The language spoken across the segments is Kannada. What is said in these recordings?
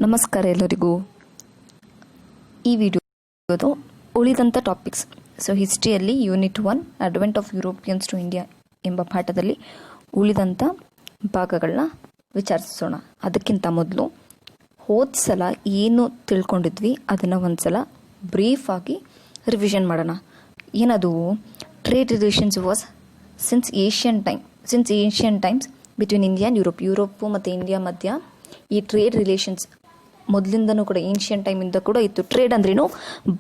ನಮಸ್ಕಾರ ಎಲ್ಲರಿಗೂ. ಈ ವಿಡಿಯೋದು ಉಳಿದಂಥ ಟಾಪಿಕ್ಸ್. ಹಿಸ್ಟ್ರಿಯಲ್ಲಿ unit 1 advent of Europeans to India ಎಂಬ ಪಾಠದಲ್ಲಿ ಉಳಿದಂಥ ಭಾಗಗಳನ್ನ ವಿಚಾರಿಸೋಣ. ಅದಕ್ಕಿಂತ ಮೊದಲು ಹೋದ ಸಲ ಏನು ತಿಳ್ಕೊಂಡಿದ್ವಿ ಅದನ್ನು ಒಂದು ಸಲ ಬ್ರೀಫಾಗಿ ರಿವಿಷನ್ ಮಾಡೋಣ. ಏನದು? Trade relations was since Asian times between India and Europe ಮತ್ತು ಇಂಡಿಯಾ ಮಧ್ಯ ಈ ಟ್ರೇಡ್ ರಿಲೇಷನ್ಸ್ ಮೊದಲಿಂದನೂ ಕೂಡ ಏನ್ಷಿಯನ್ ಟೈಮಿಂದ ಕೂಡ ಇತ್ತು. ಟ್ರೇಡ್ ಅಂದ್ರೇನು?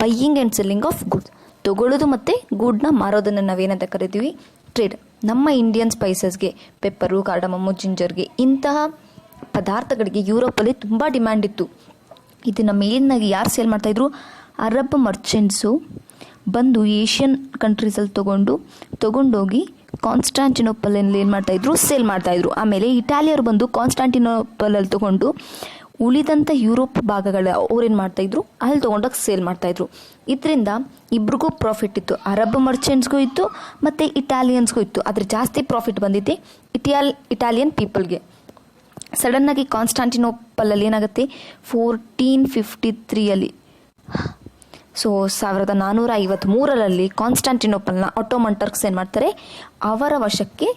Buying and selling of goods, ತೊಗೊಳ್ಳೋದು ಮತ್ತು ಗೂಡ್ನ ಮಾರೋದನ್ನು ನಾವೇನಂತ ಕರಿತೀವಿ? ಟ್ರೇಡ್. ನಮ್ಮ ಇಂಡಿಯನ್ ಸ್ಪೈಸಸ್ಗೆ, ಪೆಪ್ಪರು, ಕಾರ್ಡಮಮ್ಮು, ಜಿಂಜರ್ಗೆ, ಇಂತಹ ಪದಾರ್ಥಗಳಿಗೆ ಯುರೋಪಲ್ಲಿ ತುಂಬ ಡಿಮ್ಯಾಂಡ್ ಇತ್ತು. ಇದನ್ನು ಮೇಲಿನಾಗಿ ಯಾರು ಸೇಲ್ ಮಾಡ್ತಾಯಿದ್ರು? ಅರಬ್ ಮರ್ಚೆಂಟ್ಸು ಬಂದು ಏಷ್ಯನ್ ಕಂಟ್ರೀಸಲ್ಲಿ ತೊಗೊಂಡೋಗಿ ಕಾನ್ಸ್ಟಾಂಟಿನೋಪಲಲ್ಲಿ ಏನು ಮಾಡ್ತಾಯಿದ್ರು? ಸೇಲ್ ಮಾಡ್ತಾಯಿದ್ರು. ಆಮೇಲೆ ಇಟಾಲಿಯರು ಬಂದು ಕಾನ್ಸ್ಟಾಂಟಿನೋಪಲಲ್ಲಿ ತೊಗೊಂಡು ಉಳಿದಂಥ ಯುರೋಪ್ ಭಾಗಗಳ ಅವ್ರೇನು ಮಾಡ್ತಾಯಿದ್ರು? ಅಲ್ಲಿ ತೊಗೊಂಡೋಗಿ ಸೇಲ್ ಮಾಡ್ತಾಯಿದ್ರು. ಇದರಿಂದ ಇಬ್ರಿಗೂ ಪ್ರಾಫಿಟ್ ಇತ್ತು. ಅರಬ್ ಮರ್ಚೆಂಟ್ಸ್ಗೂ ಇತ್ತು ಮತ್ತು ಇಟಾಲಿಯನ್ಸ್ಗೂ ಇತ್ತು. ಆದರೆ ಜಾಸ್ತಿ ಪ್ರಾಫಿಟ್ ಬಂದಿದೆ ಇಟಾಲಿಯನ್ ಪೀಪಲ್ಗೆ. ಸಡನ್ನಾಗಿ ಕಾನ್ಸ್ಟಾಂಟಿನೋಪಲಲ್ಲಿ ಏನಾಗುತ್ತೆ? 1453 1453 ಕಾನ್ಸ್ಟಾಂಟಿನೋಪಲ್ನ ಆಟೋಮನ್ ಟರ್ಕ್ಸ್ ಏನು ಮಾಡ್ತಾರೆ? ಅವರ ವಶಕ್ಕೆ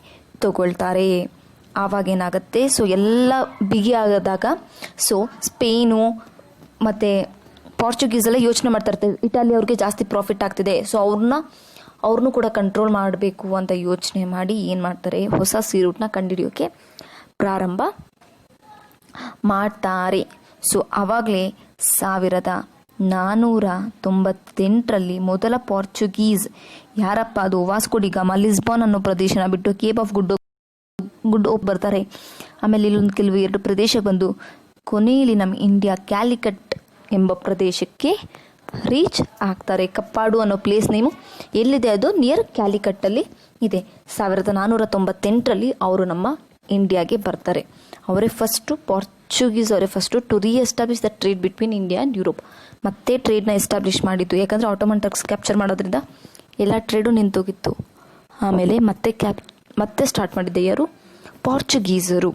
ತಗೊಳ್ತಾರೆ. ಆವಾಗೇನಾಗುತ್ತೆ? ಎಲ್ಲ ಬಿಗಿ ಆದಾಗ ಸ್ಪೇನು ಮತ್ತು ಪೋರ್ಚುಗೀಸೆಲ್ಲ ಯೋಚನೆ ಮಾಡ್ತಾ ಇಟಾಲಿ ಅವ್ರಿಗೆ ಜಾಸ್ತಿ ಪ್ರಾಫಿಟ್ ಆಗ್ತಿದೆ, ಅವ್ರನ್ನೂ ಕೂಡ ಕಂಟ್ರೋಲ್ ಮಾಡಬೇಕು ಅಂತ ಯೋಚನೆ ಮಾಡಿ ಏನು ಮಾಡ್ತಾರೆ? ಹೊಸ ಸೀ ರೂಟ್ನ ಕಂಡುಹಿಡಿಯೋಕ್ಕೆ ಪ್ರಾರಂಭ ಮಾಡ್ತಾರೆ. ಆವಾಗಲೇ 1498 ಮೊದಲ ಪೋರ್ಚುಗೀಸ್ ಯಾರಪ್ಪ? ಅದು ವಾಸ್ಕೋ ಡಿ ಗಾಮ ಲಿಸ್ಬಾನ್ ಅನ್ನೋ ಪ್ರದೇಶನ ಬಿಟ್ಟು ಕೇಪ್ ಆಫ್ ಗುಡ್ ಹೋಪ್ ಬರ್ತಾರೆ. ಆಮೇಲೆ ಇಲ್ಲೊಂದು ಕೆಲವು 2 ಪ್ರದೇಶಕ್ಕೆ ಬಂದು ಕೊನೆಯಲ್ಲಿ ನಮ್ಮ ಇಂಡಿಯಾ ಕ್ಯಾಲಿಕಟ್ ಎಂಬ ಪ್ರದೇಶಕ್ಕೆ ರೀಚ್ ಆಗ್ತಾರೆ. ಕಪ್ಪಾಡು ಅನ್ನೋ ಪ್ಲೇಸ್ ನೇಮು ಎಲ್ಲಿದೆ? ಅದು ನಿಯರ್ ಕ್ಯಾಲಿಕಟ್ಟಲ್ಲಿ ಇದೆ. 1498 ಅವರು ನಮ್ಮ ಇಂಡಿಯಾಗೆ ಬರ್ತಾರೆ. ಪೋರ್ಚುಗೀಸ್ ಅವರೇ first to reestablish the trade between India and Europe. ಮತ್ತೆ ಟ್ರೇಡ್ನ ಎಸ್ಟಾಬ್ಲಿಷ್ ಮಾಡಿದ್ದು. ಯಾಕಂದರೆ ಆಟೋಮನ್ ಟರ್ಕ್ಸ್ ಕ್ಯಾಪ್ಚರ್ ಮಾಡೋದ್ರಿಂದ ಎಲ್ಲ ಟ್ರೇಡು ನಿಂತೋಗಿತ್ತು. ಆಮೇಲೆ ಮತ್ತೆ ಸ್ಟಾರ್ಟ್ ಮಾಡಿದ್ದೆ ಯಾರು? ಪೋರ್ಚುಗೀಸರು.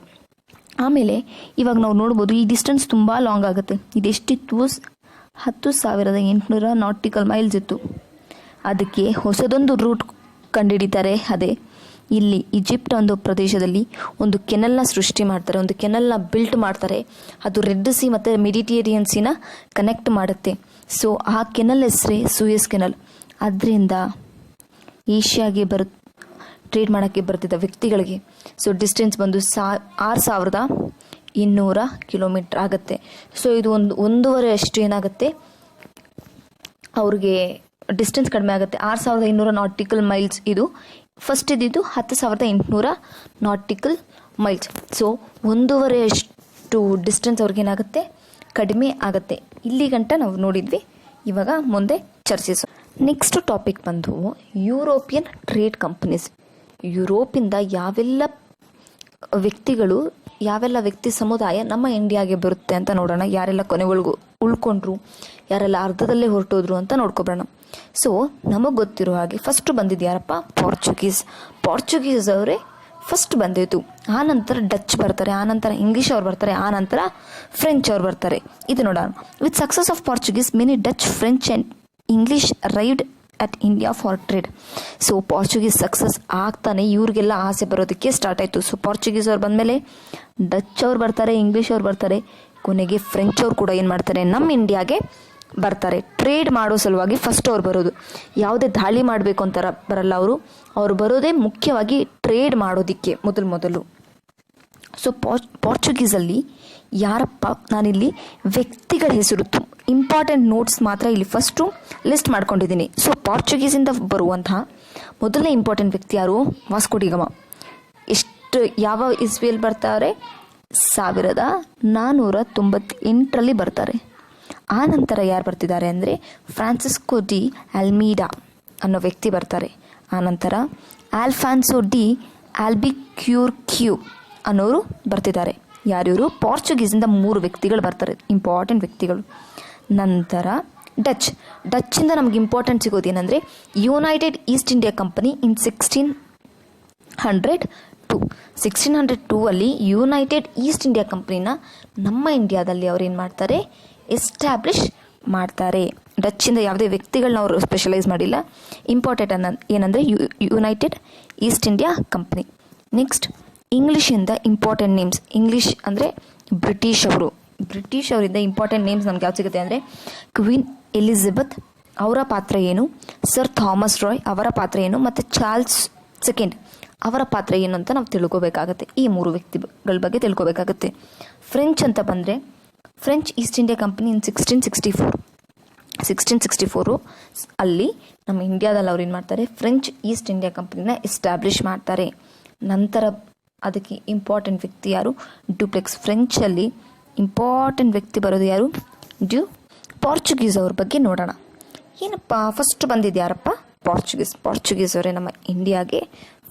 ಆಮೇಲೆ ಇವಾಗ ನಾವು ನೋಡ್ಬೋದು ಈ ಡಿಸ್ಟೆನ್ಸ್ ತುಂಬ ಲಾಂಗ್ ಆಗುತ್ತೆ. ಇದೆಷ್ಟಿತ್ತು? 10,800 ನಾಟಿಕಲ್ ಮೈಲ್ಸ್ ಇತ್ತು. ಅದಕ್ಕೆ ಹೊಸದೊಂದು ರೂಟ್ ಕಂಡುಹಿಡಿತಾರೆ. ಅದೇ ಇಲ್ಲಿ ಈಜಿಪ್ಟ್ ಒಂದು ಪ್ರದೇಶದಲ್ಲಿ ಒಂದು ಕೆನಲ್ನ ಸೃಷ್ಟಿ ಮಾಡ್ತಾರೆ, ಒಂದು ಕೆನಲ್ನ ಬಿಲ್ಟ್ ಮಾಡ್ತಾರೆ. ಅದು ರೆಡ್ ಸಿ ಮತ್ತು ಮೆಡಿಟೇರಿಯನ್ ಸೀನ ಕನೆಕ್ಟ್ ಮಾಡುತ್ತೆ. ಆ ಕೆನಲ್ ಹೆಸರೇ ಸೂಯಸ್ ಕೆನಲ್. ಅದರಿಂದ ಏಷ್ಯಾಗೆ ಟ್ರೇಡ್ ಮಾಡೋಕ್ಕೆ ಬರ್ತಿದ್ದ ವ್ಯಕ್ತಿಗಳಿಗೆ ಡಿಸ್ಟೆನ್ಸ್ ಬಂದು 6,200 ಕಿಲೋಮೀಟ್ರ್ ಆಗುತ್ತೆ. ಇದು ಒಂದೂವರೆ ಅಷ್ಟು ಏನಾಗುತ್ತೆ ಅವ್ರಿಗೆ ಡಿಸ್ಟೆನ್ಸ್ ಕಡಿಮೆ ಆಗುತ್ತೆ. 6,200 ನಾಟಿಕಲ್ ಮೈಲ್ಸ್ ಇದು ಫಸ್ಟ್ ಇದ್ದಿದ್ದು 10,800 ನಾಟಿಕಲ್ ಮೈಲ್ಸ್. ಒಂದೂವರೆ ಅಷ್ಟು ಡಿಸ್ಟೆನ್ಸ್ ಅವ್ರಿಗೇನಾಗುತ್ತೆ? ಕಡಿಮೆ ಆಗುತ್ತೆ. ಇಲ್ಲಿ ಗಂಟ ನಾವು ನೋಡಿದ್ವಿ. ಇವಾಗ ಮುಂದೆ ಚರ್ಚಿಸೋಣ. ನೆಕ್ಸ್ಟ್ ಟಾಪಿಕ್ ಬಂದು ಯುರೋಪಿಯನ್ ಟ್ರೇಡ್ ಕಂಪನೀಸ್. ಯುರೋಪಿಂದ ಯಾವೆಲ್ಲ ವ್ಯಕ್ತಿ ಸಮುದಾಯ ನಮ್ಮ ಇಂಡಿಯಾಗೆ ಬರುತ್ತೆ ಅಂತ ನೋಡೋಣ. ಯಾರೆಲ್ಲ ಕೊನೆಗಳಿಗೂ ಉಳ್ಕೊಂಡ್ರು, ಯಾರೆಲ್ಲ ಅರ್ಧದಲ್ಲೇ ಹೊರಟೋದ್ರು ಅಂತ ನೋಡ್ಕೊಬರೋಣ. ನಮಗೆ ಗೊತ್ತಿರೋ ಹಾಗೆ ಫಸ್ಟ್ ಬಂದಿದ್ದು ಯಾರಪ್ಪ? ಪೋರ್ಚುಗೀಸ್ ಅವರೇ ಫಸ್ಟ್ ಬಂದಿದ್ದು. ಆನಂತರ ಡಚ್ ಬರ್ತಾರೆ, ಆನಂತರ ಇಂಗ್ಲೀಷ್ ಅವ್ರು ಬರ್ತಾರೆ, ಆನಂತರ ಫ್ರೆಂಚ್ ಅವ್ರು ಬರ್ತಾರೆ. ಇದು ನೋಡೋಣ. With success of Portuguese many Dutch, French and English arrived at India for trade. Portuguese success ಆಗ್ತಾನೆ ಇವ್ರಿಗೆಲ್ಲ ಆಸೆ ಬರೋದಕ್ಕೆ ಸ್ಟಾರ್ಟ್ ಆಯಿತು. ಪೋರ್ಚುಗೀಸ್ ಅವ್ರು ಬಂದಮೇಲೆ ಡಚ್ ಅವ್ರು ಬರ್ತಾರೆ, ಇಂಗ್ಲೀಷ್ ಅವ್ರು ಬರ್ತಾರೆ, ಕೊನೆಗೆ ಫ್ರೆಂಚ್ ಅವ್ರು ಕೂಡ ಏನು ಮಾಡ್ತಾರೆ? ನಮ್ಮ ಇಂಡಿಯಾಗೆ ಬರ್ತಾರೆ. ಟ್ರೇಡ್ ಮಾಡೋ ಸಲುವಾಗಿ ಫಸ್ಟ್ ಅವ್ರು ಬರೋದು. ಯಾವುದೇ ದಾಳಿ ಮಾಡಬೇಕು ಅಂತಾರ ಬರಲ್ಲ ಅವರು ಬರೋದೇ ಮುಖ್ಯವಾಗಿ ಟ್ರೇಡ್ ಮಾಡೋದಕ್ಕೆ ಮೊದಲು. ಪೋರ್ಚುಗೀಸಲ್ಲಿ ಯಾರಪ್ಪ? ನಾನಿಲ್ಲಿ ವ್ಯಕ್ತಿಗಳ ಹೆಸರು ಇಂಪಾರ್ಟೆಂಟ್ ನೋಟ್ಸ್ ಮಾತ್ರ ಇಲ್ಲಿ ಫಸ್ಟು ಲಿಸ್ಟ್ ಮಾಡ್ಕೊಂಡಿದ್ದೀನಿ. ಪೋರ್ಚುಗೀಸಿಂದ ಬರುವಂತಹ ಮೊದಲನೇ ಇಂಪಾರ್ಟೆಂಟ್ ವ್ಯಕ್ತಿ ಯಾರು? ವಾಸ್ಕೋ ಡಿ ಗಾಮ. ಯಾವ ಇಸ್ವಿಯಲ್ಲಿ ಬರ್ತಾರೆ? 1498 ಬರ್ತಾರೆ. ಆ ನಂತರ ಯಾರು ಬರ್ತಿದ್ದಾರೆ ಅಂದರೆ ಫ್ರಾನ್ಸಿಸ್ಕೋ ಡಿ ಅಲ್ಮೀಡಾ ಅನ್ನೋ ವ್ಯಕ್ತಿ ಬರ್ತಾರೆ. ಆನಂತರ ಆಲ್ಫಾನ್ಸೋ ಡಿ ಆಲ್ಬಿಕ್ಯೂರ್ಕ್ಯೂ ಅನ್ನೋರು ಬರ್ತಿದ್ದಾರೆ. ಯಾರ್ಯಾರು? ಪೋರ್ಚುಗೀಸಿಂದ 3 ವ್ಯಕ್ತಿಗಳು ಬರ್ತಾರೆ, ಇಂಪಾರ್ಟೆಂಟ್ ವ್ಯಕ್ತಿಗಳು. ನಂತರ ಡಚ್ಚಿಂದ ನಮ್ಗೆ ಇಂಪಾರ್ಟೆಂಟ್ ಸಿಗೋದೇನೆಂದರೆ United East India company in 1600 1602 ಅಲ್ಲಿ ಯುನೈಟೆಡ್ ಈಸ್ಟ್ ಇಂಡಿಯಾ ಕಂಪ್ನಿನ ನಮ್ಮ ಇಂಡಿಯಾದಲ್ಲಿ ಅವ್ರು ಏನು ಮಾಡ್ತಾರೆ, ಎಸ್ಟಾಬ್ಲಿಷ್ ಮಾಡ್ತಾರೆ. ಡಚ್ಚಿಂದ ಯಾವುದೇ ವ್ಯಕ್ತಿಗಳನ್ನ ಅವರು ಸ್ಪೆಷಲೈಸ್ ಮಾಡಿಲ್ಲ. ಇಂಪಾರ್ಟೆಂಟ್ ಏನಂದರೆ United East India company. Next ಇಂಗ್ಲೀಷಿಂದ ಇಂಪಾರ್ಟೆಂಟ್ ನೇಮ್ಸ್. ಇಂಗ್ಲೀಷ್ ಅಂದರೆ ಬ್ರಿಟಿಷ್ ಅವರಿಂದ ಇಂಪಾರ್ಟೆಂಟ್ ನೇಮ್ಸ್ ನಮ್ಗೆ ಯಾವ್ದು ಸಿಗುತ್ತೆ ಅಂದರೆ ಕ್ವೀನ್ ಎಲಿಜಬೆತ್ ಅವರ ಪಾತ್ರ ಏನು, ಸರ್ ಥಾಮಸ್ ರಾಯ್ ಅವರ ಪಾತ್ರ ಏನು, ಮತ್ತು ಚಾರ್ಲ್ಸ್ ಸೆಕೆಂಡ್ ಅವರ ಪಾತ್ರ ಏನು ಅಂತ ನಾವು ತಿಳ್ಕೊಬೇಕಾಗತ್ತೆ. ಈ 3 ವ್ಯಕ್ತಿಗಳ ಬಗ್ಗೆ ತಿಳ್ಕೊಬೇಕಾಗತ್ತೆ. ಫ್ರೆಂಚ್ ಅಂತ ಬಂದರೆ French East India company in 1664 ಅಲ್ಲಿ ನಮ್ಮ ಇಂಡಿಯಾದಲ್ಲಿ ಅವ್ರು ಏನು ಮಾಡ್ತಾರೆ, ಫ್ರೆಂಚ್ ಈಸ್ಟ್ ಇಂಡಿಯಾ ಕಂಪ್ನಿನ ಎಸ್ಟಾಬ್ಲಿಷ್ ಮಾಡ್ತಾರೆ. ನಂತರ ಅದಕ್ಕೆ ಇಂಪಾರ್ಟೆಂಟ್ ವ್ಯಕ್ತಿ ಯಾರು, ಡ್ಯೂಪ್ಲೆಕ್ಸ್. ಫ್ರೆಂಚಲ್ಲಿ ಇಂಪಾರ್ಟೆಂಟ್ ವ್ಯಕ್ತಿ ಬರೋದು ಯಾರು, ಪೋರ್ಚುಗೀಸ್ ಅವ್ರ ಬಗ್ಗೆ ನೋಡೋಣ. ಏನಪ್ಪ ಫಸ್ಟ್ ಬಂದಿದ್ದು ಯಾರಪ್ಪ, ಪೋರ್ಚುಗೀಸ್ ಅವರೇ ನಮ್ಮ ಇಂಡಿಯಾಗೆ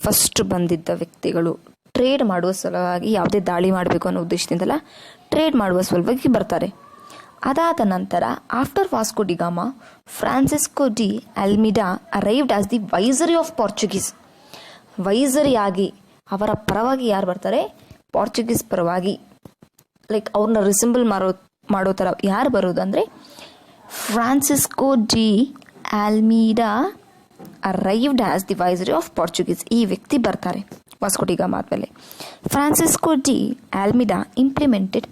ಫಸ್ಟ್ ಬಂದಿದ್ದ ವ್ಯಕ್ತಿಗಳು. ಟ್ರೇಡ್ ಮಾಡುವ ಸಲುವಾಗಿ, ಯಾವುದೇ ದಾಳಿ ಮಾಡಬೇಕು ಅನ್ನೋ ಉದ್ದೇಶದಿಂದಲ್ಲ, ಟ್ರೇಡ್ ಮಾಡುವ ಸಲುವಾಗಿ ಬರ್ತಾರೆ. ಅದಾದ ನಂತರ after Vasco da Gama, Francisco de Almeida arrived as the viceroy of Portuguese. ವೈಸರಿಯಾಗಿ ಅವರ ಪರವಾಗಿ ಯಾರು ಬರ್ತಾರೆ, ಪೋರ್ಚುಗೀಸ್ ಪರವಾಗಿ, ಲೈಕ್ ಅವ್ರನ್ನ ರಿಸೆಂಬಲ್ ಮಾಡೋ ಥರ ಯಾರು ಬರೋದು ಅಂದರೆ Francisco de Almeida arrived as the viceroy of Portuguese. ಈ ವ್ಯಕ್ತಿ ಬರ್ತಾರೆ ವಾಸ್ಕೋ ಡಿ ಗಾಮಾ ಆದಮೇಲೆ. Francisco de Almeida implemented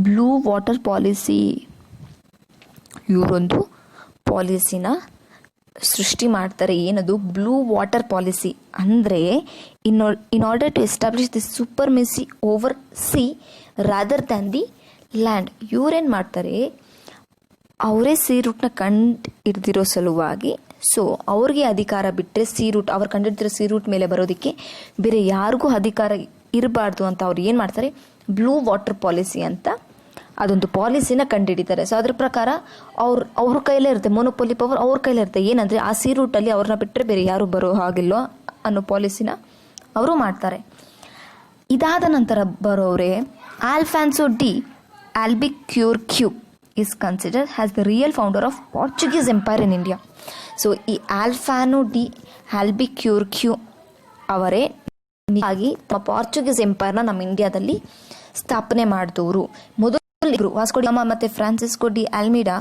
blue water policy. ಇವರೊಂದು ಪಾಲಿಸಿನ ಸೃಷ್ಟಿ ಮಾಡ್ತಾರೆ. ಏನದು ಬ್ಲೂ ವಾಟರ್ ಪಾಲಿಸಿ ಅಂದರೆ in order to establish the supremacy over sea rather than the land. ಇವರೇನು ಮಾಡ್ತಾರೆ, ಅವರೇ ಸಿ ರೂಟ್ನ ಕಂಡು ಹಿಡ್ದಿರೋ ಸಲುವಾಗಿ, ಸೊ ಅವ್ರಿಗೆ ಅಧಿಕಾರ ಬಿಟ್ಟರೆ ಸಿ ರೂಟ್, ಅವ್ರು ಕಂಡಿಡ್ದಿರೋ ಸಿ ರೂಟ್ ಮೇಲೆ ಬರೋದಕ್ಕೆ ಬೇರೆ ಯಾರಿಗೂ ಅಧಿಕಾರ ಇರಬಾರ್ದು ಅಂತ ಅವ್ರು ಏನು ಮಾಡ್ತಾರೆ, ಬ್ಲೂ ವಾಟರ್ ಪಾಲಿಸಿ ಅಂತ ಅದೊಂದು ಪಾಲಿಸಿನ ಕಂಡುಹಿಡಿತಾರೆ. ಸೊ ಅದ್ರ ಪ್ರಕಾರ ಅವ್ರ ಕೈಲೇ ಇರುತ್ತೆ, ಮೊನೋಪೊಲಿ ಪವರ್ ಅವ್ರ ಕೈಲೇ ಇರುತ್ತೆ. ಏನಂದರೆ ಆ ಸಿ ರೂಟಲ್ಲಿ ಅವ್ರನ್ನ ಬಿಟ್ಟರೆ ಬೇರೆ ಯಾರು ಬರೋ ಹಾಗಿಲ್ಲೋ ಅನ್ನೋ ಪಾಲಿಸಿನ ಅವರು ಮಾಡ್ತಾರೆ. ಇದಾದ ನಂತರ ಬರೋರೆ Alfonso de Albuquerque is considered as the real founder of Portuguese Empire in India. So ಈ ಆಲ್ಫಾನೋ ಡಿ ಆಲ್ಬಿಕ್ಯೂರ್ಕ್ಯೂ ಅವರೇ ಆಗಿ ಪೋರ್ಚುಗೀಸ್ ಎಂಪೈರ್ನ ನಮ್ಮ ಇಂಡಿಯಾದಲ್ಲಿ ಸ್ಥಾಪನೆ ಮಾಡಿದವರು. ಮೊದಲು ವಾಸ್ಕೋ ಡಿ ಗಾಮಾ ಮತ್ತು ಫ್ರಾನ್ಸಿಸ್ಕೋ ಡಿ ಆಲ್ಮಿಡಾ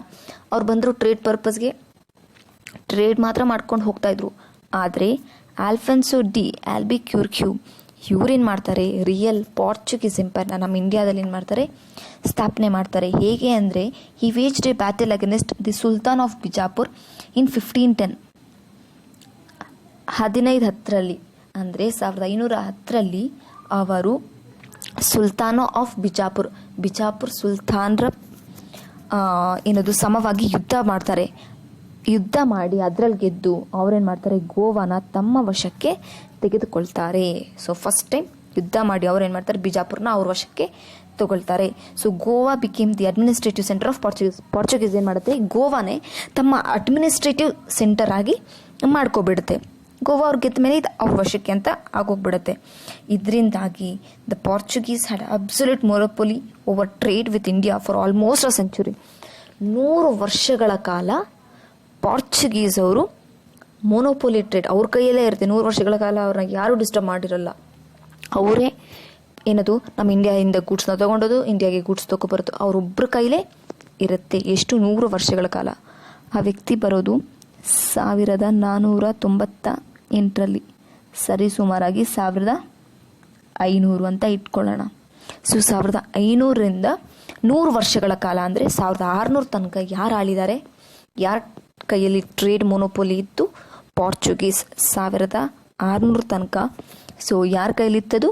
ಅವ್ರು ಬಂದರು ಟ್ರೇಡ್ ಪರ್ಪಸ್ಗೆ, ಟ್ರೇಡ್ ಮಾತ್ರ ಮಾಡ್ಕೊಂಡು ಹೋಗ್ತಾಯಿದ್ರು. ಆದರೆ ಆಲ್ಫಾನ್ಸೋ ಡಿ ಆಲ್ಬಿಕ್ಯೂರ್ಕ್ಯೂ ಇವ್ರೇನು ಮಾಡ್ತಾರೆ, ರಿಯಲ್ ಪೋರ್ಚುಗೀಸ್ ಎಂಪೈರ್ನ ನಮ್ಮ ಇಂಡಿಯಾದಲ್ಲಿ ಏನು ಮಾಡ್ತಾರೆ, ಸ್ಥಾಪನೆ ಮಾಡ್ತಾರೆ. ಹೇಗೆ ಅಂದರೆ he waged a battle against the sultan of Bijapur in 1510. 1510 ಅಂದರೆ 1510 ಅವರು ಸುಲ್ತಾನೋ ಆಫ್ ಬಿಜಾಪುರ್ ಸುಲ್ತಾನ್ರ ಏನದು ಸಮವಾಗಿ ಯುದ್ಧ ಮಾಡ್ತಾರೆ. ಯುದ್ಧ ಮಾಡಿ ಅದರಲ್ಲಿ ಗೆದ್ದು ಅವ್ರೇನು ಮಾಡ್ತಾರೆ, ಗೋವಾನ ತಮ್ಮ ವಶಕ್ಕೆ ತೆಗೆದುಕೊಳ್ತಾರೆ. ಸೊ ಫಸ್ಟ್ ಟೈಮ್ ಯುದ್ಧ ಮಾಡಿ ಅವ್ರೇನು ಮಾಡ್ತಾರೆ, ಬಿಜಾಪುರ್ನ ಅವ್ರ ವಶಕ್ಕೆ ತಗೊಳ್ತಾರೆ. So Goa became the administrative centre of Portuguese ಏನು ಮಾಡುತ್ತೆ, ಗೋವಾನೇ ತಮ್ಮ ಅಡ್ಮಿನಿಸ್ಟ್ರೇಟಿವ್ ಸೆಂಟರ್ ಆಗಿ ಮಾಡ್ಕೊಬಿಡುತ್ತೆ. ಗೋವಾ ಅವ್ರು ಗೆದ್ದ ಮೇಲೆ ಇದು ಅವ್ರ ವಶಕ್ಕೆ ಅಂತ ಆಗೋಗ್ಬಿಡುತ್ತೆ. ಇದರಿಂದಾಗಿ the Portuguese had absolute ಮೊನೋಪೊಲಿ over trade with India for almost a century. 100 ವರ್ಷಗಳ ಕಾಲ ಪೋರ್ಚುಗೀಸ್ ಅವರು ಮೊನೋಪೊಲಿ ಟ್ರೇಡ್ ಅವ್ರ ಕೈಯಲ್ಲೇ ಇರುತ್ತೆ. 100 ವರ್ಷಗಳ ಕಾಲ ಅವ್ರನ್ನ ಯಾರೂ ಡಿಸ್ಟರ್ಬ್ ಮಾಡಿರಲ್ಲ. ಅವರೇ ಏನದು ನಮ್ಮ ಇಂಡಿಯಾದಿಂದ ಗೂಡ್ಸ್ನ ತೊಗೊಂಡೋದು, ಇಂಡಿಯಾಗೆ ಗೂಡ್ಸ್ ತೊಗೊಬರೋದು ಅವರೊಬ್ಬರ ಕೈಲೇ ಇರುತ್ತೆ. ಎಷ್ಟು 100 ವರ್ಷಗಳ ಕಾಲ. ಆ ವ್ಯಕ್ತಿ ಬರೋದು 1498 ಸರಿ ಸುಮಾರಾಗಿ 1500 ಅಂತ ಇಟ್ಕೊಳ್ಳೋಣ. ಸೊ 1500ರಿಂದ 100 ವರ್ಷಗಳ ಕಾಲ ಅಂದರೆ 1600 ತನಕ ಯಾರು ಆಳಿದ್ದಾರೆ, ಯಾರ ಕೈಯಲ್ಲಿ ಟ್ರೇಡ್ ಮೊನೋಪೊಲಿ ಇತ್ತು, ಪೋರ್ಚುಗೀಸ್ 1600 ತನಕ. ಸೊ ಯಾರ ಕೈಲಿತ್ತದು,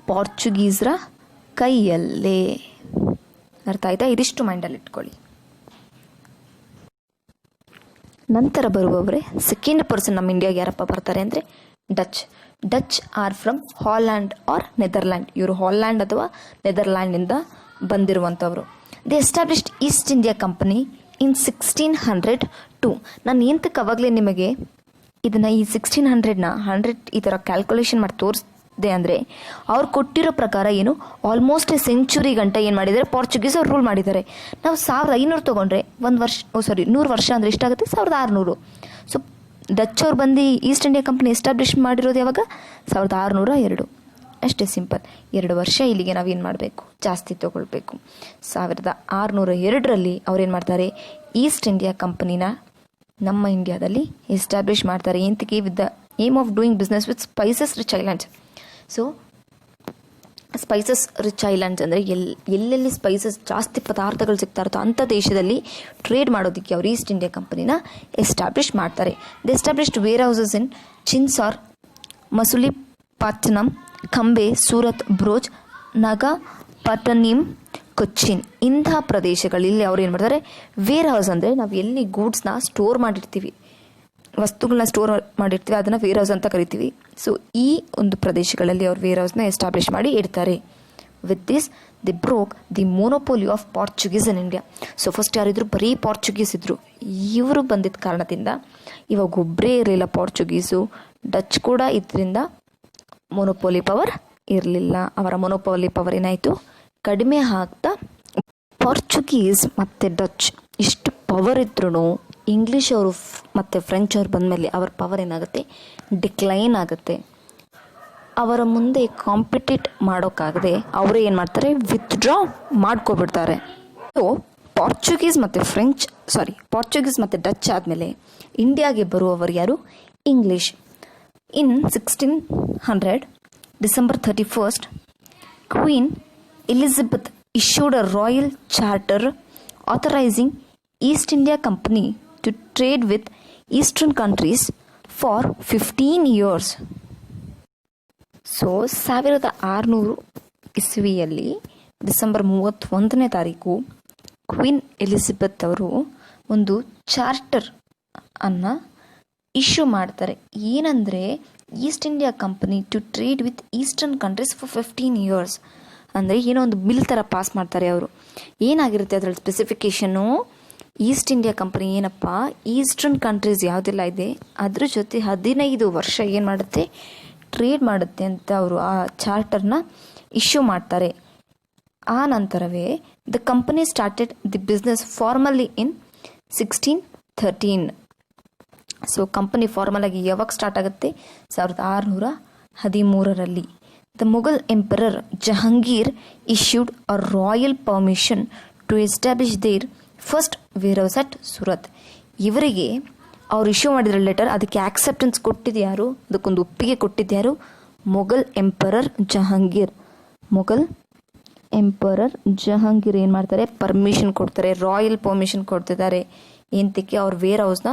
ಪೋರ್ಚುಗೀಸ್ರ ಕೈಯಲ್ಲೇ. ಅರ್ಥ ಆಯ್ತಾ? ಇದಿಷ್ಟು ಮೈಂಡಲ್ಲಿ ಇಟ್ಕೊಳ್ಳಿ. ನಂತರ ಬರುವವರೇ ಸೆಕೆಂಡ್ ಪರ್ಸನ್ ನಮ್ಮ ಇಂಡಿಯಾಗೆ ಯಾರಪ್ಪ ಬರ್ತಾರೆ ಅಂದರೆ Dutch or from Holland or Netherland. ಇವರು ಹಾಲ್ಯಾಂಡ್ ಅಥವಾ ನೆದರ್ಲ್ಯಾಂಡಿಂದ ಬಂದಿರುವಂಥವ್ರು. They established East India company in 1602. ನಾನು ಎಂತಕ್ಕೆ ಅವಾಗಲೇ ನಿಮಗೆ ಇದನ್ನು ಈ 1600ನ 100 ಈ ಥರ ಕ್ಯಾಲ್ಕುಲೇಷನ್ ಮಾಡಿ ತೋರಿಸಿದೆ ಅಂದರೆ ಅವ್ರು ಕೊಟ್ಟಿರೋ ಪ್ರಕಾರ ಏನು ಆಲ್ಮೋಸ್ಟ್ ಸೆಂಚುರಿ ಗಂಟ ಏನು ಮಾಡಿದ್ದಾರೆ, ಪೋರ್ಚುಗೀಸ್ ಅವ್ರು ರೂಲ್ ಮಾಡಿದ್ದಾರೆ. ನಾವು 1500 ತೊಗೊಂಡ್ರೆ 1 ವರ್ಷ 100 ವರ್ಷ ಅಂದರೆ ಎಷ್ಟಾಗುತ್ತೆ, 1600. ಸೊ ಡಚ್ ಅವ್ರು ಬಂದು ಈಸ್ಟ್ ಇಂಡಿಯಾ ಕಂಪ್ನಿ ಎಸ್ಟಾಬ್ಲಿಷ್ ಮಾಡಿರೋದು ಯಾವಾಗ? 1602. ಅಷ್ಟೇ ಸಿಂಪಲ್. 2 ವರ್ಷ ಇಲ್ಲಿಗೆ ನಾವೇನು ಮಾಡಬೇಕು, ಜಾಸ್ತಿ ತೊಗೊಳ್ಬೇಕು. 1602ರಲ್ಲಿ ಅವ್ರೇನು ಮಾಡ್ತಾರೆ, ಈಸ್ಟ್ ಇಂಡಿಯಾ ಕಂಪನಿನ ನಮ್ಮ ಇಂಡಿಯಾದಲ್ಲಿ ಎಸ್ಟಾಬ್ಲಿಷ್ ಮಾಡ್ತಾರೆ. ಎಂತಕ್ಕೆ? With the aim of doing business with spices rich islands. So spices rich islands ಅಂದರೆ ಎಲ್ಲೆಲ್ಲಿ ಸ್ಪೈಸಸ್ ಜಾಸ್ತಿ ಪದಾರ್ಥಗಳು ಸಿಗ್ತಾ ಇರುತ್ತೋ ಅಂಥ ದೇಶದಲ್ಲಿ ಟ್ರೇಡ್ ಮಾಡೋದಕ್ಕೆ ಅವರು ಈಸ್ಟ್ ಇಂಡಿಯಾ ಕಂಪನಿನ ಎಸ್ಟಾಬ್ಲಿಷ್ ಮಾಡ್ತಾರೆ. They established warehouses in Chinsurah, Masulipatnam, Cambay, Surat, Broach, Nagapattinam, Cochin ಇಂಥ ಪ್ರದೇಶಗಳಲ್ಲಿ ಅವ್ರು ಏನು ಮಾಡ್ತಾರೆ, ವೇರ್ ಹೌಸ್ ಅಂದರೆ ನಾವು ಎಲ್ಲಿ ಗೂಡ್ಸ್ನ ಸ್ಟೋರ್ ಮಾಡಿರ್ತೀವಿ, ವಸ್ತುಗಳನ್ನ ಸ್ಟೋರ್ ಮಾಡಿರ್ತೀವಿ, ಅದನ್ನು ವೇರ್ ಹೌಸ್ ಅಂತ ಕರಿತೀವಿ. ಸೊ ಈ ಒಂದು ಪ್ರದೇಶಗಳಲ್ಲಿ ಅವ್ರು ವೇರ್ ಹೌಸ್ನ ಎಸ್ಟಾಬ್ಲಿಷ್ ಮಾಡಿ ಇಡ್ತಾರೆ. With this they broke the monopoly of Portuguese in India. So first ಯಾರಿದ್ರು, ಬರೀ ಪಾರ್ಚುಗೀಸ್ ಇದ್ದರು. ಇವರು ಬಂದಿದ್ದ ಕಾರಣದಿಂದ ಇವಾಗ ಒಬ್ಬರೇ ಇರಲಿಲ್ಲ ಪಾರ್ಚುಗೀಸು, ಡಚ್ ಕೂಡ ಇದರಿಂದ ಮೊನೋಪೋಲಿ ಪವರ್ ಇರಲಿಲ್ಲ. ಅವರ ಮೊನೋಪೋಲಿ ಪವರ್ ಏನಾಯಿತು, ಕಡಿಮೆ ಆಗ್ತಾ. ಪಾರ್ಚುಗೀಸ್ ಮತ್ತು ಡಚ್ ಇಷ್ಟು ಪವರ್ ಇದ್ರೂ ಇಂಗ್ಲೀಷ್ ಅವರು ಮತ್ತು ಫ್ರೆಂಚ್ ಅವ್ರು ಬಂದಮೇಲೆ ಅವರ ಪವರ್ ಏನಾಗುತ್ತೆ, ಡಿಕ್ಲೈನ್ ಆಗುತ್ತೆ. ಅವರ ಮುಂದೆ ಕಾಂಪಿಟೇಟ್ ಮಾಡೋಕ್ಕಾಗದೆ ಅವರೇ ಏನು ಮಾಡ್ತಾರೆ, ವಿತ್ಡ್ರಾ ಮಾಡ್ಕೊಬಿಡ್ತಾರೆ. ಸೊ ಪಾರ್ಚುಗೀಸ್ ಮತ್ತು ಡಚ್ ಆದಮೇಲೆ ಇಂಡಿಯಾಗೆ ಬರುವವರು ಯಾರು, English. In 1600 December 31st, queen Elizabeth issued a royal charter authorizing East India Company to trade with eastern countries for 15 years. So 1600 ಇಸ್ವಿಯಲ್ಲಿ ಡಿಸೆಂಬರ್ 31ನೇ ತಾರೀಕು ಕ್ವೀನ್ ಎಲಿಜಬೆತ್ ಅವರು ಒಂದು ಚಾರ್ಟರ್ ಅನ್ನು ಇಶ್ಯೂ ಮಾಡ್ತಾರೆ. ಏನಂದರೆ east India company to trade with eastern countries for 15 years ಅಂದರೆ ಏನೋ ಒಂದು ಬಿಲ್ ಥರ ಪಾಸ್ ಮಾಡ್ತಾರೆ ಅವರು. ಏನಾಗಿರುತ್ತೆ ಅದರಲ್ಲಿ ಸ್ಪೆಸಿಫಿಕೇಷನು, ಈಸ್ಟ್ ಇಂಡಿಯಾ ಕಂಪನಿ ಏನಪ್ಪ, ಈಸ್ಟರ್ನ್ ಕಂಟ್ರೀಸ್ ಯಾವುದೆಲ್ಲ ಇದೆ ಅದ್ರ ಜೊತೆ 15 ವರ್ಷ ಏನು ಮಾಡುತ್ತೆ, ಟ್ರೇಡ್ ಮಾಡುತ್ತೆ ಅಂತ ಅವರು ಆ ಚಾರ್ಟರ್ನ ಇಶ್ಯೂ ಮಾಡ್ತಾರೆ. ಆ ನಂತರವೇ the company started the business formally in 1613. So company formal ಆಗಿ ಯಾವಾಗ ಸ್ಟಾರ್ಟ್ ಆಗುತ್ತೆ, 1613ರಲ್ಲಿ. The Mughal emperor Jahangir issued a royal permission to establish their first warehouse at Surat. ಇವರಿಗೆ ಅವ್ರು ಇಶ್ಯೂ ಮಾಡಿರೋ ಲೆಟರ್, ಅದಕ್ಕೆ ಆಕ್ಸೆಪ್ಟೆನ್ಸ್ ಕೊಟ್ಟಿದ್ಯಾರು, ಅದಕ್ಕೊಂದು ಒಪ್ಪಿಗೆ ಕೊಟ್ಟಿದ್ಯಾರು, ಮೊಘಲ್ ಎಂಪರರ್ ಜಹಾಂಗೀರ್. ಮೊಘಲ್ ಎಂಪರರ್ ಜಹಾಂಗೀರ್ ಏನು ಮಾಡ್ತಾರೆ, ಪರ್ಮಿಷನ್ ಕೊಡ್ತಾರೆ, ರಾಯಲ್ ಪರ್ಮಿಷನ್ ಕೊಡ್ತಿದ್ದಾರೆ. ಎಂತಕ್ಕೆ, ಅವ್ರ ವೇರ್ ಹೌಸ್ನ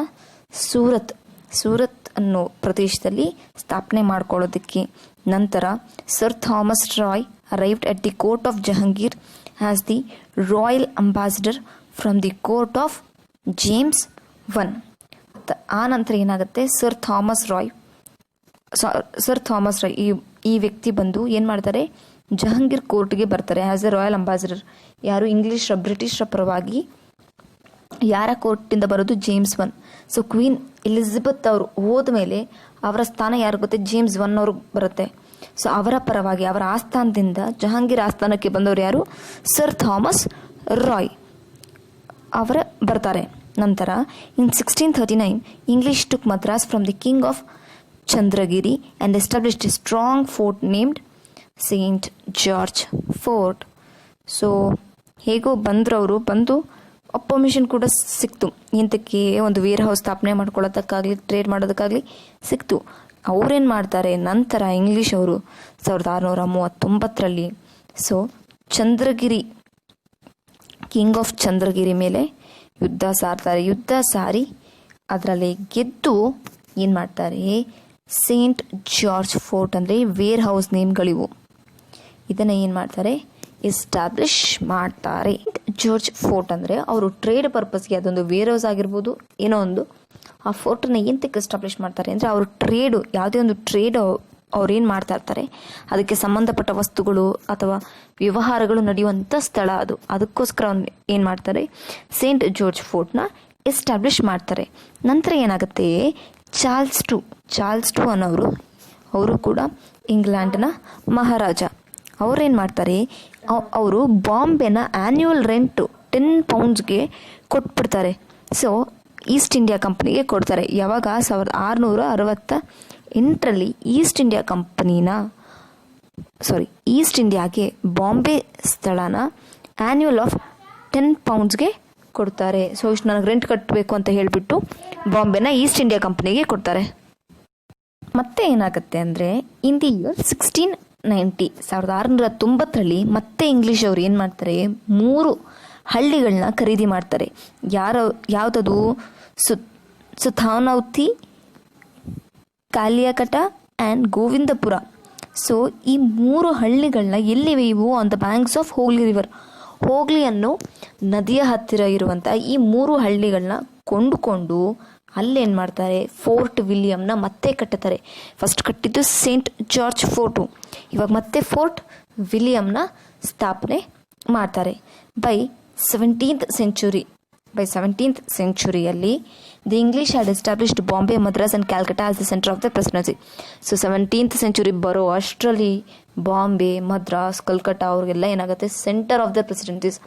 ಸೂರತ್ ಅನ್ನೋ ಪ್ರದೇಶದಲ್ಲಿ ಸ್ಥಾಪನೆ ಮಾಡ್ಕೊಳ್ಳೋದಕ್ಕೆ. ನಂತರ sir Thomas Roe arrived at the court of Jahangir as the royal ambassador from the court of James I. ಆ ನಂತರ ಏನಾಗುತ್ತೆ, ಸರ್ ಥಾಮಸ್ ರಾಯ್ ಈ ವ್ಯಕ್ತಿ ಬಂದು ಏನು ಮಾಡ್ತಾರೆ, ಜಹಾಂಗೀರ್ ಕೋರ್ಟ್ಗೆ ಬರ್ತಾರೆ ಆ್ಯಸ್ ಎ ರಾಯಲ್ ಅಂಬಾಸಿಡರ್. ಯಾರು, ಬ್ರಿಟಿಷರ ಪರವಾಗಿ. ಯಾರ ಕೋರ್ಟಿಂದ ಬರೋದು, James I. So queen Elizabeth ಅವರು ಹೋದ ಮೇಲೆ ಅವರ ಸ್ಥಾನ ಯಾರು ಗೊತ್ತೆ, ಜೇಮ್ಸ್ I ಅವ್ರಿಗೆ ಬರುತ್ತೆ. ಸೊ ಅವರ ಪರವಾಗಿ, ಅವರ ಆಸ್ಥಾನದಿಂದ ಜಹಾಂಗೀರ್ ಆಸ್ಥಾನಕ್ಕೆ ಬಂದವರು ಯಾರು, ಸರ್ ಥಾಮಸ್ ರಾಯ್ ಅವರ ಬರ್ತಾರೆ. ನಂತರ ಇನ್ 1639 English took Madras from the king of Chandragiri and established A strong fort named Saint George fort. So ಹೇಗೋ ಬಂದರು, ಬಂದು ಪರ್ಮಿಷನ್ ಕೂಡ ಸಿಕ್ತು. ಇಂತಕ್ಕೆ ಒಂದು ವೇರ್ ಹೌಸ್ ಸ್ಥಾಪನೆ ಮಾಡ್ಕೊಳ್ಳೋದಕ್ಕಾಗಲಿ ಟ್ರೇಡ್ ಮಾಡೋದಕ್ಕಾಗಲಿ ಸಿಕ್ತು. ಅವ್ರೇನು ಮಾಡ್ತಾರೆ, ನಂತರ ಇಂಗ್ಲೀಷ್ ಅವರು 1639ರಲ್ಲಿ so Chandragiri, king of Chandragiri ಮೇಲೆ ಯುದ್ಧ ಸಾರ್ತಾರೆ. ಯುದ್ಧ ಸಾರಿ ಅದರಲ್ಲಿ ಗೆದ್ದು ಏನು ಮಾಡ್ತಾರೆ, ಸೇಂಟ್ ಜಾರ್ಜ್ ಫೋರ್ಟ್ ಅಂದರೆ ವೇರ್ ಹೌಸ್ ನೇಮ್ಗಳಿವು, ಇದನ್ನು ಏನು ಮಾಡ್ತಾರೆ, ಎಸ್ಟಾಬ್ಲಿಷ್ ಮಾಡ್ತಾರೆ. ಜಾರ್ಜ್ ಫೋರ್ಟ್ ಅಂದರೆ ಅವರು ಟ್ರೇಡ್ ಪರ್ಪಸ್ಗೆ, ಅದೊಂದು ವೇರ್ ಹೌಸ್ ಆಗಿರ್ಬೋದು, ಏನೋ ಒಂದು, ಆ ಫೋರ್ಟನ್ನು ಎಂತಕ್ಕೆ ಎಸ್ಟಾಬ್ಲಿಷ್ ಮಾಡ್ತಾರೆ ಅಂದರೆ ಅವರು ಟ್ರೇಡು, ಯಾವುದೇ ಒಂದು ಟ್ರೇಡ್ ಅವ್ರೇನು ಮಾಡ್ತಾ ಇರ್ತಾರೆ ಅದಕ್ಕೆ ಸಂಬಂಧಪಟ್ಟ ವಸ್ತುಗಳು ಅಥವಾ ವ್ಯವಹಾರಗಳು ನಡೆಯುವಂಥ ಸ್ಥಳ ಅದು. ಅದಕ್ಕೋಸ್ಕರ ಏನು ಮಾಡ್ತಾರೆ, ಸೇಂಟ್ ಜಾರ್ಜ್ ಫೋರ್ಟ್ನ ಎಸ್ಟಾಬ್ಲಿಷ್ ಮಾಡ್ತಾರೆ. ನಂತರ ಏನಾಗುತ್ತೆ, ಚಾರ್ಲ್ಸ್ ಟು ಅನ್ನೋರು, ಅವರು ಕೂಡ ಇಂಗ್ಲೆಂಡ್ನ ಮಹಾರಾಜ. ಅವ್ರೇನು ಮಾಡ್ತಾರೆ, ಅವರು ಬಾಂಬೆನ ಆ್ಯನ್ಯುವಲ್ ರೆಂಟು 10 pounds ಕೊಟ್ಬಿಡ್ತಾರೆ. ಸೊ ಈಸ್ಟ್ ಇಂಡಿಯಾ ಕಂಪನಿಗೆ ಕೊಡ್ತಾರೆ. ಯಾವಾಗ 1668ರಲ್ಲಿ ಈಸ್ಟ್ ಇಂಡಿಯಾಗೆ ಬಾಂಬೆ ಸ್ಥಳನ ಆ್ಯನ್ಯುವಲ್ ಆಫ್ 10 ಪೌಂಡ್ಸ್ಗೆ ಕೊಡ್ತಾರೆ. ಸೊ ಇಷ್ಟು ನನಗೆ ರೆಂಟ್ ಕಟ್ಟಬೇಕು ಅಂತ ಹೇಳಿಬಿಟ್ಟು ಬಾಂಬೆನ ಈಸ್ಟ್ ಇಂಡಿಯಾ ಕಂಪನಿಗೆ ಕೊಡ್ತಾರೆ. ಮತ್ತೆ ಏನಾಗುತ್ತೆ ಅಂದರೆ ಇನ್ ದಿ ಇಯರ್ 1690 ಮತ್ತೆ ಇಂಗ್ಲೀಷ್ ಅವರು ಏನು ಮಾಡ್ತಾರೆ, 3 ಹಳ್ಳಿಗಳನ್ನ ಖರೀದಿ ಮಾಡ್ತಾರೆ. ಯಾವುದದು ಸುಥಾನೌತಿ, ಕಾಲಿಯಾಕಟ ಆ್ಯಂಡ್ ಗೋವಿಂದಪುರ. ಸೊ ಈ 3 ಹಳ್ಳಿಗಳನ್ನ ಎಲ್ಲಿವೆ ಇವು? ಆನ್ ದ ಬ್ಯಾಂಕ್ಸ್ ಆಫ್ ಹೋಗ್ಲಿ ರಿವರ್. ಹೋಗ್ಲಿ ಅನ್ನೋ ನದಿಯ ಹತ್ತಿರ ಇರುವಂಥ ಈ 3 ಹಳ್ಳಿಗಳನ್ನ ಕೊಂಡುಕೊಂಡು ಅಲ್ಲೇನು ಮಾಡ್ತಾರೆ, ಫೋರ್ಟ್ ವಿಲಿಯಮ್ನ ಮತ್ತೆ ಕಟ್ಟುತ್ತಾರೆ. ಫಸ್ಟ್ ಕಟ್ಟಿದ್ದು ಸೇಂಟ್ ಜಾರ್ಜ್ ಫೋರ್ಟು, ಇವಾಗ ಮತ್ತೆ ಫೋರ್ಟ್ ವಿಲಿಯಮ್ನ ಸ್ಥಾಪನೆ ಮಾಡ್ತಾರೆ. ಬೈ 17th ಸೆಂಚುರಿಯಲ್ಲಿ the English had established Bombay, Madras and Calcutta as the centre of the presidency. So 17th century ಬರೋ ಅಷ್ಟರಲ್ಲಿ ಬಾಂಬೆ, ಮದ್ರಾಸ್, ಕಲ್ಕಟ್ಟ ಅವ್ರಿಗೆಲ್ಲ ಏನಾಗುತ್ತೆ, ಸೆಂಟರ್ ಆಫ್ ದ ಪ್ರೆಸಿಡೆನ್ಸೀಸ್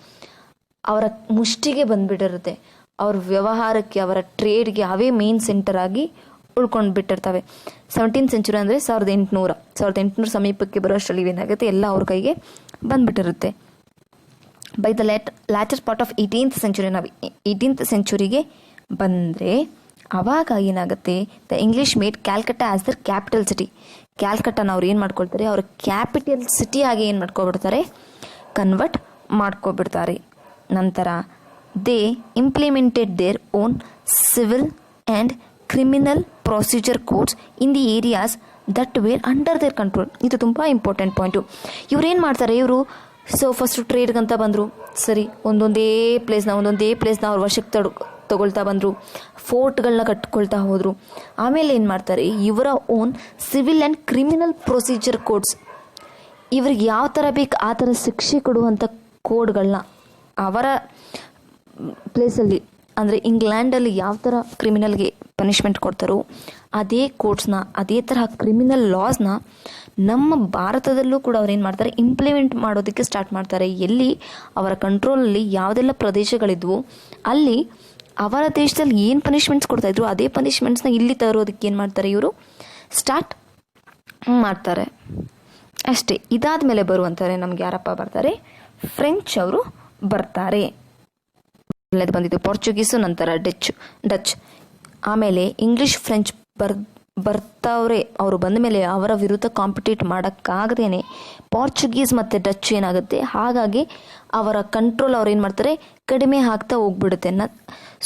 ಅವರ ಮುಷ್ಟಿಗೆ ಬಂದುಬಿಟ್ಟಿರುತ್ತೆ. ಅವ್ರ ವ್ಯವಹಾರಕ್ಕೆ, ಅವರ ಟ್ರೇಡ್ಗೆ ಅವೇ ಮೇನ್ ಸೆಂಟರ್ ಆಗಿ ಉಳ್ಕೊಂಡು ಬಿಟ್ಟಿರ್ತವೆ. 17th ಸೆಂಚುರಿ ಅಂದರೆ 1800 ಸಮೀಪಕ್ಕೆ ಬರೋ ಅಷ್ಟರಲ್ಲಿ ಏನಾಗುತ್ತೆ, ಎಲ್ಲ ಅವ್ರ ಕೈಗೆ ಬಂದುಬಿಟ್ಟಿರುತ್ತೆ. By the latter part of 18th century, ನಾವು 18th ಸೆಂಚುರಿಗೆ ಬಂದರೆ ಆವಾಗ ಏನಾಗುತ್ತೆ, the English made Calcutta as their capital city. ಕ್ಯಾಲ್ಕಟಾನ ಅವ್ರು ಏನು ಮಾಡ್ಕೊಳ್ತಾರೆ, ಅವ್ರ ಕ್ಯಾಪಿಟಲ್ ಸಿಟಿ ಆಗಿ ಏನು ಮಾಡ್ಕೊಬಿಡ್ತಾರೆ, ಕನ್ವರ್ಟ್ ಮಾಡ್ಕೊಬಿಡ್ತಾರೆ. ನಂತರ they implemented their own civil and criminal procedure codes in the areas that were under their control. ಇದು ತುಂಬ ಇಂಪಾರ್ಟೆಂಟ್ ಪಾಯಿಂಟು. ಇವ್ರೇನು ಮಾಡ್ತಾರೆ, ಇವರು ಫಸ್ಟು ಟ್ರೇಡ್ಗಂತ ಬಂದರು, ಸರಿ, ಒಂದೊಂದೇ ಪ್ಲೇಸ್ನ ಅವ್ರ ವಶಕ್ಕೆ ತಗೊಳ್ತಾ ಬಂದರು, ಫೋರ್ಟ್ಗಳನ್ನ ಕಟ್ಕೊಳ್ತಾ ಹೋದರು. ಆಮೇಲೆ ಏನು ಮಾಡ್ತಾರೆ, ಇವರ own civil and criminal procedure codes, ಇವ್ರಿಗೆ ಯಾವ ಥರ ಬೇಕು ಆ ಥರ ಶಿಕ್ಷೆ ಕೊಡುವಂಥ ಕೋಡ್ಗಳನ್ನ ಅವರ ಪ್ಲೇಸಲ್ಲಿ, ಅಂದರೆ ಇಂಗ್ಲೆಂಡಲ್ಲಿ ಯಾವ ಥರ ಕ್ರಿಮಿನಲ್ಗೆ ಪನಿಷ್ಮೆಂಟ್ ಕೊಡ್ತಾರೋ ಅದೇ ಕೋಡ್ಸ್ನ, ಅದೇ ತರಹ ಕ್ರಿಮಿನಲ್ ಲಾಸ್ನ ನಮ್ಮ ಭಾರತದಲ್ಲೂ ಕೂಡ ಅವ್ರು ಏನು ಮಾಡ್ತಾರೆ, ಇಂಪ್ಲಿಮೆಂಟ್ ಮಾಡೋದಕ್ಕೆ ಸ್ಟಾರ್ಟ್ ಮಾಡ್ತಾರೆ. ಎಲ್ಲಿ ಅವರ ಕಂಟ್ರೋಲಲ್ಲಿ ಯಾವುದೆಲ್ಲ ಪ್ರದೇಶಗಳಿದ್ವು ಅಲ್ಲಿ ಅವರ ದೇಶದಲ್ಲಿ ಏನು ಪನಿಷ್ಮೆಂಟ್ಸ್ ಕೊಡ್ತಾಯಿದ್ರು ಅದೇ ಪನಿಷ್ಮೆಂಟ್ಸ್ನ ಇಲ್ಲಿ ತರೋದಕ್ಕೆ ಏನು ಮಾಡ್ತಾರೆ, ಇವರು ಸ್ಟಾರ್ಟ್ ಮಾಡ್ತಾರೆ. ಅಷ್ಟೇ. ಇದಾದ ಮೇಲೆ ಬರುವಂತಾರೆ ನಮ್ಗೆ ಯಾರಪ್ಪ ಬರ್ತಾರೆ, ಫ್ರೆಂಚ್ ಅವರು ಬರ್ತಾರೆ. ಮೊದಲನೇದು ಬಂದಿದ್ದು ಪೋರ್ಚುಗೀಸು, ನಂತರ ಡಚ್, ಆಮೇಲೆ ಇಂಗ್ಲೀಷ್, ಫ್ರೆಂಚ್ ಬರ್ತಾವ್ರೆ. ಅವರು ಬಂದ ಮೇಲೆ ಅವರ ವಿರುದ್ಧ ಕಾಂಪಿಟೇಟ್ ಮಾಡೋಕ್ಕಾಗದೇನೆ ಪೋರ್ಚುಗೀಸ್ ಮತ್ತು ಡಚ್ ಏನಾಗುತ್ತೆ, ಹಾಗಾಗಿ ಅವರ ಕಂಟ್ರೋಲ್ ಅವ್ರು ಏನು ಮಾಡ್ತಾರೆ, ಕಡಿಮೆ ಆಗ್ತಾ ಹೋಗ್ಬಿಡುತ್ತೆ.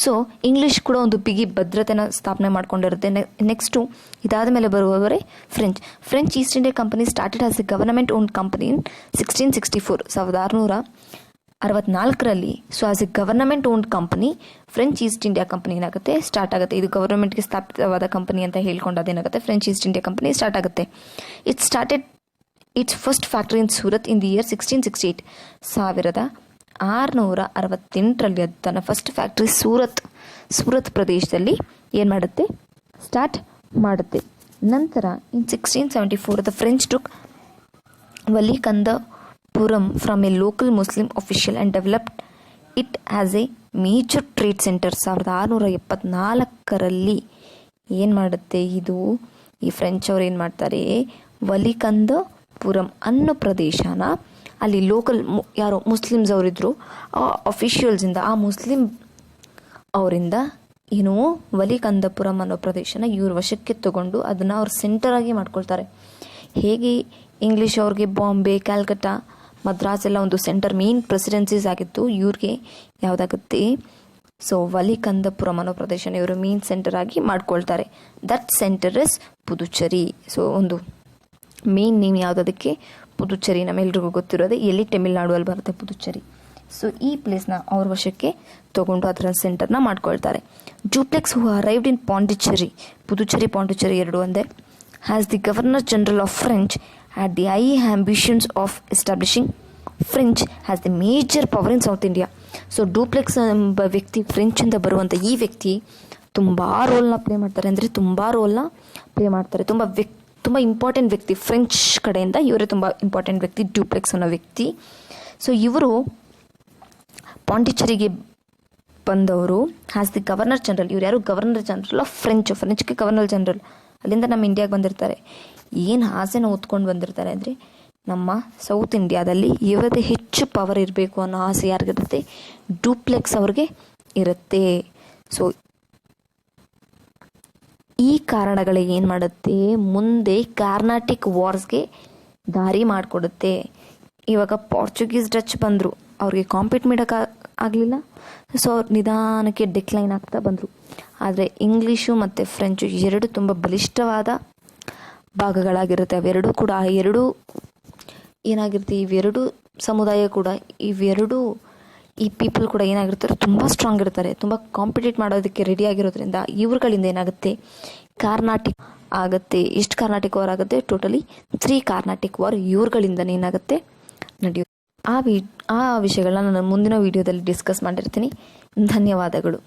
ಸೊ ಇಂಗ್ಲೀಷ್ ಕೂಡ ಒಂದು ಬಿಗಿ ಭದ್ರತೆನ ಸ್ಥಾಪನೆ ಮಾಡ್ಕೊಂಡಿರುತ್ತೆ. ನೆಕ್ಸ್ಟು ಇದಾದ ಮೇಲೆ ಬರುವವರೇ French East India company started as a government own company in 1664, 1664ರಲ್ಲಿ. So as a government owned company French East India company ಏನಾಗುತ್ತೆ, ಸ್ಟಾರ್ಟ್ ಆಗುತ್ತೆ. ಇದು ಗವರ್ನಮೆಂಟ್ಗೆ ಸ್ಥಾಪಿತವಾದ ಕಂಪನಿ ಅಂತ ಹೇಳ್ಕೊಂಡು ಅದೇನಾಗುತ್ತೆ, French East India company start ಆಗುತ್ತೆ. It started its first factory in Surat in the year 1668, 1668ರಲ್ಲಿ ಅದು ತನ್ನ ಫಸ್ಟ್ ಫ್ಯಾಕ್ಟ್ರಿ ಸೂರತ್ ಪ್ರದೇಶದಲ್ಲಿ ಏನು ಮಾಡುತ್ತೆ, ಸ್ಟಾರ್ಟ್ ಮಾಡುತ್ತೆ. ನಂತರ in 1674 the French took Valikondapuram from a local Muslim official and developed it as a major trade centre. 1674ರಲ್ಲಿ ಏನು ಮಾಡುತ್ತೆ, ಇದು ಈ ಫ್ರೆಂಚ್ ಅವ್ರು ಏನು ಮಾಡ್ತಾರೆ, ವಲಿಕಂದಪುರಂ ಅನ್ನೋ ಪ್ರದೇಶನ ಅಲ್ಲಿ ಲೋಕಲ್ ಯಾರೋ ಮುಸ್ಲಿಮ್ಸ್ ಅವರಿದ್ದರು, ಆ ಅಫಿಷಿಯಲ್ಸಿಂದ, ಆ ಮುಸ್ಲಿಂ ಅವರಿಂದ ಏನು ವಲಿಕಂದಪುರಂ ಅನ್ನೋ ಪ್ರದೇಶನ ಇವ್ರ ವಶಕ್ಕೆ ತಗೊಂಡು ಅದನ್ನು ಅವ್ರ ಸೆಂಟರಾಗಿ ಮಾಡ್ಕೊಳ್ತಾರೆ. ಹೇಗೆ ಇಂಗ್ಲೀಷ್ ಅವ್ರಿಗೆ ಬಾಂಬೆ, ಕ್ಯಾಲ್ಕಟಾ, ಮದ್ರಾಸ್ ಎಲ್ಲ ಒಂದು ಸೆಂಟರ್ ಮೇನ್ ಪ್ರೆಸಿಡೆನ್ಸೀಸ್ ಆಗಿತ್ತು, ಇವ್ರಿಗೆ ಯಾವುದಾಗುತ್ತೆ, ಸೊ ವಲಿಕಂದಪುರಂ ಅನ್ನೋ ಪ್ರದೇಶನ ಇವರು ಮೇನ್ ಸೆಂಟರ್ ಆಗಿ ಮಾಡ್ಕೊಳ್ತಾರೆ. That centre is Puducherry. So ಒಂದು ಮೇನ್ ನೇಮ್ ಯಾವುದಕ್ಕೆ, ಪುದುಚೇರಿ. ನಮ್ಮೆಲ್ರಿಗೂ ಗೊತ್ತಿರೋದೆ ಎಲ್ಲಿ, ತಮಿಳ್ನಾಡು ಅಲ್ಲಿ ಬರುತ್ತೆ ಪುದುಚೇರಿ. ಸೊ ಈ ಪ್ಲೇಸ್ನ ಅವ್ರ ವಶಕ್ಕೆ ತೊಗೊಂಡು ಅದರ ಸೆಂಟರ್ನ ಮಾಡ್ಕೊಳ್ತಾರೆ. ಡ್ಯೂಪ್ಲೆಕ್ಸ್ ಹೂ ಅರೈವ್ಡ್ ಇನ್ ಪಾಂಡಿಚೇರಿ, ಪಾಂಡಿಚೇರಿ ಎರಡು ಒಂದೇ, has the governor general of French had the high ambitions of establishing French has the major power in south India. So duplex ಎಂಬ ವ್ಯಕ್ತಿ, ಫ್ರೆಂಚಿಂದ ಬರುವಂಥ ಈ ವ್ಯಕ್ತಿ ತುಂಬ ರೋಲ್ನ ಪ್ಲೇ ಮಾಡ್ತಾರೆ, ಅಂದರೆ ತುಂಬ ರೋಲ್ನ ಪ್ಲೇ ಮಾಡ್ತಾರೆ. ತುಂಬ ಇಂಪಾರ್ಟೆಂಟ್ ವ್ಯಕ್ತಿ, ಫ್ರೆಂಚ್ ಕಡೆಯಿಂದ ಇವರೇ ತುಂಬ ಇಂಪಾರ್ಟೆಂಟ್ ವ್ಯಕ್ತಿ, ಡ್ಯೂಪ್ಲೆಕ್ಸ್ ಅನ್ನೋ ವ್ಯಕ್ತಿ. ಸೊ ಇವರು ಪಾಂಡಿಚೇರಿಗೆ ಬಂದವರು ಆಸ್ ದಿ ಗವರ್ನರ್ ಜನರಲ್. ಇವ್ರು ಯಾರು? ಗವರ್ನರ್ ಜನರಲ್ ಆಫ್ ಫ್ರೆಂಚ್ಗೆ ಗವರ್ನರ್ ಜನರಲ್. ಅಲ್ಲಿಂದ ನಮ್ಮ ಇಂಡಿಯಾಗೆ ಬಂದಿರ್ತಾರೆ. ಏನು ಆಸೆನ ಹೊತ್ಕೊಂಡು ಬಂದಿರ್ತಾರೆ ಅಂದರೆ, ನಮ್ಮ ಸೌತ್ ಇಂಡಿಯಾದಲ್ಲಿ ಇವರದೇ ಹೆಚ್ಚು ಪವರ್ ಇರಬೇಕು ಅನ್ನೋ ಆಸೆ ಯಾರಿಗಿರುತ್ತೆ? ಡುಪ್ಲೆಕ್ಸ್ ಅವ್ರಿಗೆ ಇರುತ್ತೆ. ಸೊ ಈ ಕಾರಣಗಳೇ ಏನು ಮಾಡುತ್ತೆ, ಮುಂದೆ ಕಾರ್ನಾಟಿಕ್ ವಾರ್ಸ್ಗೆ ದಾರಿ ಮಾಡಿಕೊಡುತ್ತೆ. ಇವಾಗ ಪೋರ್ಚುಗೀಸ್ ಡಚ್ ಬಂದರು, ಅವ್ರಿಗೆ ಕಾಂಪೀಟ್ ಮಾಡೋಕೆ ಆಗಲಿಲ್ಲ. ಸೊ ಅವ್ರು ನಿಧಾನಕ್ಕೆ ಡಿಕ್ಲೈನ್ ಆಗ್ತಾ ಬಂದರು. ಆದರೆ ಇಂಗ್ಲೀಷು ಮತ್ತು ಫ್ರೆಂಚು ಎರಡು ತುಂಬ ಬಲಿಷ್ಠವಾದ ಭಾಗಗಳಾಗಿರುತ್ತೆ. ಅವೆರಡೂ ಕೂಡ ಏನಾಗಿರುತ್ತೆ, ಇವೆರಡು ಸಮುದಾಯ ಕೂಡ, ಈ ಪೀಪಲ್ ಕೂಡ ಏನಾಗಿರ್ತಾರೆ, ತುಂಬ ಸ್ಟ್ರಾಂಗ್ ಇರ್ತಾರೆ, ತುಂಬ ಕಾಂಪಿಟೇಟ್ ಮಾಡೋದಕ್ಕೆ ರೆಡಿ ಆಗಿರೋದ್ರಿಂದ ಇವ್ರುಗಳಿಂದ ಏನಾಗುತ್ತೆ, ಕಾರ್ನಾಟಿಕ್ ಆಗುತ್ತೆ. ಎಷ್ಟು ಕಾರ್ನಾಟಿಕ್ ವಾರ್ ಆಗುತ್ತೆ? ಟೋಟಲಿ 3 ಕಾರ್ನಾಟಿಕ್ ವಾರ್ ಇವ್ರುಗಳಿಂದನೇ ಏನಾಗುತ್ತೆ, ನಡೆಯುತ್ತೆ. ಆ ವಿಷಯಗಳನ್ನ ನಾನು ಮುಂದಿನ ವಿಡಿಯೋದಲ್ಲಿ ಡಿಸ್ಕಸ್ ಮಾಡಿರ್ತೀನಿ. ಧನ್ಯವಾದಗಳು.